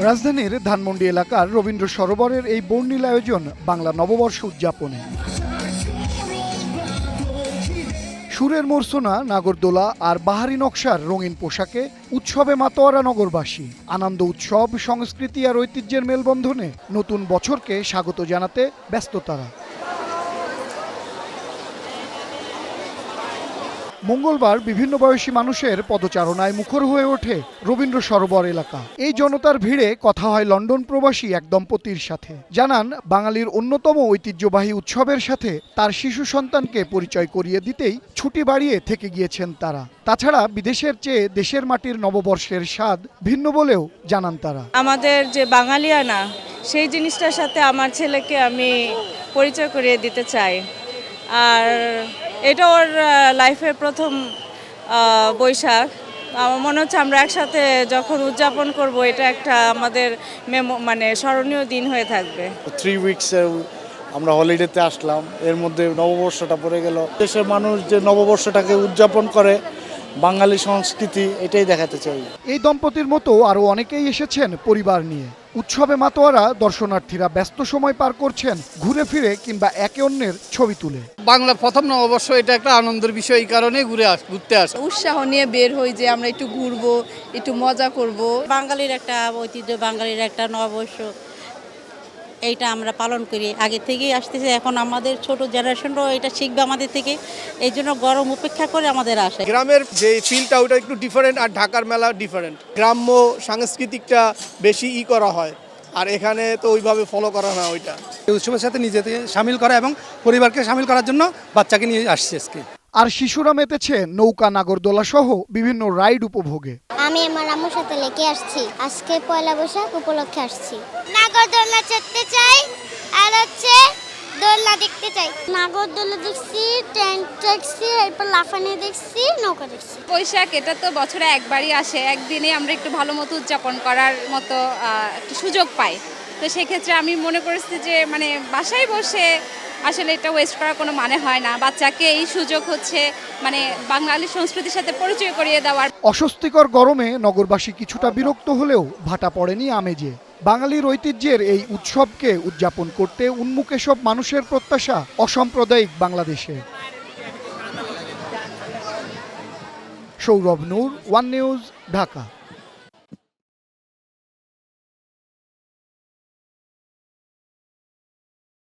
রাজধানীর ধানমন্ডি এলাকার রবীন্দ্র সরোবরের এই বর্ণিল আয়োজন বাংলা নববর্ষ উদযাপনে। সুরের মূর্ছনা, নাগরদোলা আর বাহারি নকশার রঙিন পোশাকে উৎসবে মাতোয়ারা নগরবাসী। আনন্দ উৎসব, সংস্কৃতি আর ঐতিহ্যের মেলবন্ধনে নতুন বছরকে স্বাগত জানাতে ব্যস্ত তারা। মঙ্গলবার বিভিন্ন বয়সী মানুষের পদচারণায় মুখর হয়ে ওঠে রবীন্দ্র সরোবর এলাকা। এই জনতার ভিড়ে কথা হয় লন্ডন প্রবাসী এক দম্পতির সাথে। জানান, বাঙালির অন্যতম ঐতিহ্যবাহী উৎসবের সাথে তার শিশু সন্তানকে পরিচয় করিয়ে দিতেই ছুটি বাড়িয়ে থেকে গিয়েছেন তারা। তাছাড়া বিদেশের চেয়ে দেশের মাটির নববর্ষের স্বাদ ভিন্ন বলেও জানান তারা। আমাদের যে বাঙালিয়ানা, সেই জিনিসটার সাথে আমার ছেলেকে আমি পরিচয় করিয়ে দিতে চাই। আর এটা ওর লাইফের প্রথম বৈশাখ। আমার মনে হচ্ছে আমরা একসাথে যখন উদযাপন করব, এটা একটা আমাদের মানে স্মরণীয় দিন হয়ে থাকবে। 3 উইকসে আমরা হলিডেতে আসলাম, এর মধ্যে নববর্ষটা পড়ে গেল। দেশের মানুষ যে নববর্ষটাকে উদযাপন করে, বাঙালি সংস্কৃতি, এটাই দেখাতে চাই। এই দম্পতির মতো আরও অনেকেই এসেছেন পরিবার নিয়ে। উৎসবে মাতোয়ারা দর্শনার্থীরা ব্যস্ত সময় পার করছেন ঘুরে ফিরে কিংবা একে অন্যের ছবি তুলে। বাংলার প্রথম নববর্ষ, এটা একটা আনন্দের বিষয়, এই কারণে ঘুরতে আসে। উৎসাহ নিয়ে বের হই যে আমরা একটু ঘুরবো, একটু মজা করব। বাঙালির একটা ঐতিহ্য, বাঙালির একটা নববর্ষ, এইটা আমরা পালন করি, আগে থেকেই আসতেছে। এখন আমাদের ছোট জেনারেশনরাও এটা শিখবে আমাদের থেকে, এই জন্য গরম উপেক্ষা করে আমাদের আসে। গ্রামের যে ফিলটা ওটা একটু ডিফারেন্ট, আর ঢাকার মেলা ডিফারেন্ট। গ্রাম্য সাংস্কৃতিকটা বেশি করা হয়, আর এখানে তো ওইভাবে ফলো করা না। ওইটা এই উৎসবের সাথে নিজেকে সামিল করা এবং পরিবারকে সামিল করার জন্য বাচ্চাকে নিয়ে আসছে আজকে। আর শিশুরা মেতেছে নৌকা, নাগরদোলা সহ বিভিন্ন রাইড উপভোগে। আমি আমার আম্মুর সাথে লেকে আসছি, আজকে পয়লা বৈশাখ উপলক্ষে আসছি। নাগরদোলনা চড়তে চাই, আর হচ্ছে দোলনা দেখতে চাই। নাগরদোলা দেখছি, ট্রেন দেখছি, এরপর লাফানি দেখছি, নৌকা দেখছি। বৈশাখ এটা তো বছরে একবারই আসে, একদিনে আমরা একটু ভালো মতো উদযাপন করার মতো একটু সুযোগ পাই। তো সেক্ষেত্রে আমি মনে করছি যে মানে বাসায় বসে আসলে এটা ওয়েস্ট করার কোনো মানে হয় না। বাচ্চাকে এই সুযোগ হচ্ছে মানে বাঙালি সংস্কৃতির সাথে পরিচয় করিয়ে দেওয়ার। অস্বস্তিকর গরমে নগরবাসী কিছুটা বিরক্ত হলেও ভাটা পড়েনি আমেজে। বাঙালির ঐতিহ্যের এই উৎসবকে উদযাপন করতে উন্মুখ এসব মানুষের প্রত্যাশা অসাম্প্রদায়িক বাংলাদেশে। সৌরভ নূর, ওয়ান নিউজ, ঢাকা।